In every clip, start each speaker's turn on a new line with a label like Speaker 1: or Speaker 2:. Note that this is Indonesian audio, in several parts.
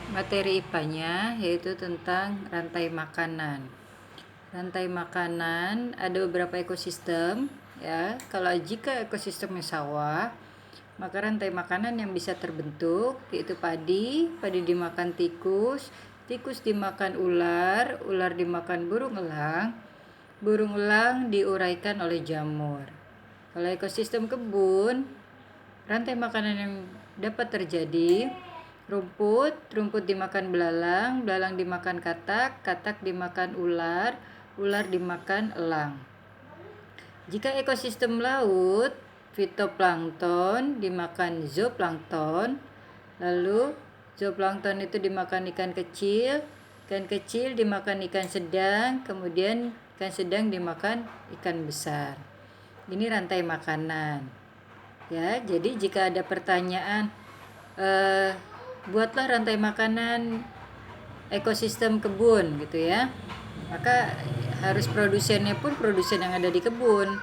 Speaker 1: materi IPA-nya yaitu tentang rantai makanan. Rantai makanan ada beberapa ekosistem ya. Kalau jika ekosistemnya sawah, maka rantai makanan yang bisa terbentuk yaitu padi, padi dimakan tikus, tikus dimakan ular, ular dimakan burung elang diuraikan oleh jamur. Kalau ekosistem kebun, rantai makanan yang dapat terjadi rumput, rumput dimakan belalang, belalang dimakan katak, katak dimakan ular, ular dimakan elang. Jika ekosistem laut, fitoplankton dimakan zooplankton, lalu zooplankton itu dimakan ikan kecil dimakan ikan sedang, kemudian ikan sedang dimakan ikan besar. Ini rantai makanan. Ya, jadi jika ada pertanyaan, buatlah rantai makanan ekosistem kebun gitu ya, maka harus produsennya pun produsen yang ada di kebun.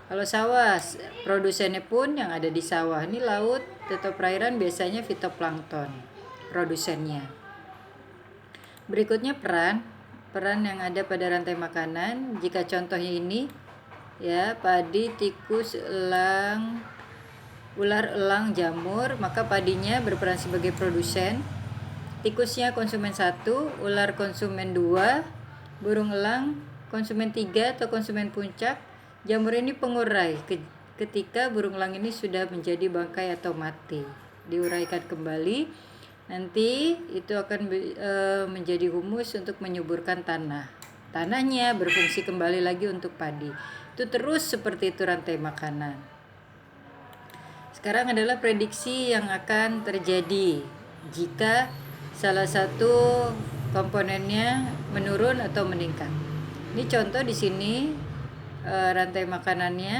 Speaker 1: Kalau sawah, produsennya pun yang ada di sawah. Ini laut atau perairan biasanya fitoplankton produsennya. Berikutnya peran yang ada pada rantai makanan. Jika contohnya ini ya, padi, tikus, elang, ular, elang, jamur, maka padinya berperan sebagai produsen, tikusnya konsumen 1, ular konsumen 2, burung elang konsumen 3 atau konsumen puncak, jamur ini pengurai ketika burung elang ini sudah menjadi bangkai atau mati. Diuraikan kembali, nanti itu akan menjadi humus untuk menyuburkan tanah. Tanahnya berfungsi kembali lagi untuk padi. Itu terus seperti itu rantai makanan. Sekarang adalah prediksi yang akan terjadi jika salah satu komponennya menurun atau meningkat. Ini contoh di sini rantai makanannya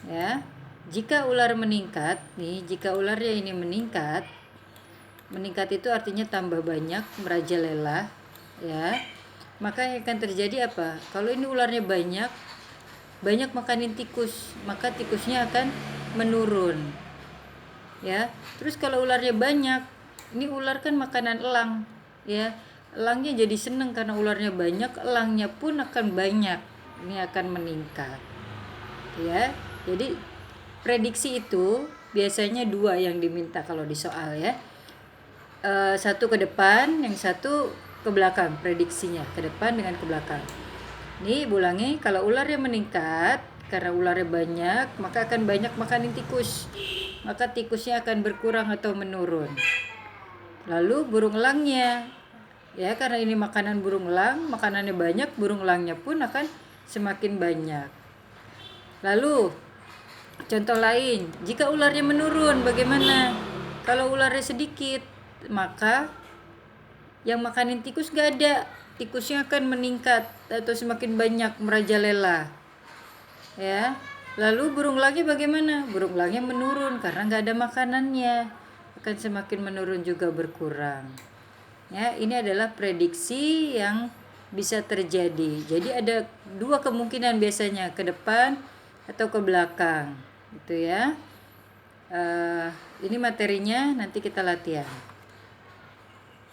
Speaker 1: ya. Jika ular meningkat, jika ularnya ini meningkat itu artinya tambah banyak, merajalela ya. Maka yang akan terjadi apa? Kalau ini ularnya banyak makanin tikus, maka tikusnya akan menurun ya. Terus kalau ularnya banyak, ini ular kan makanan elang ya, elangnya jadi seneng karena ularnya banyak, elangnya pun akan banyak, ini akan meningkat ya. Jadi prediksi itu biasanya 2 yang diminta kalau di soal ya, satu ke depan, yang satu ke belakang. Prediksinya ke depan dengan ke belakang. Nih ulangi, kalau ularnya meningkat karena ularnya banyak, maka akan banyak makanin tikus, maka tikusnya akan berkurang atau menurun. Lalu burung elangnya ya, karena ini makanan burung elang, makanannya banyak, burung elangnya pun akan semakin banyak. Lalu contoh lain, jika ularnya menurun bagaimana? Kalau ularnya sedikit, maka yang makanin tikus gak ada, tikusnya akan meningkat atau semakin banyak, merajalela ya. Lalu burung elangnya bagaimana? Burung elangnya menurun karena gak ada makanannya, akan semakin menurun juga, berkurang ya. Ini adalah prediksi yang bisa terjadi. Jadi ada 2 kemungkinan biasanya, ke depan atau ke belakang gitu ya. Ini materinya nanti kita latihan.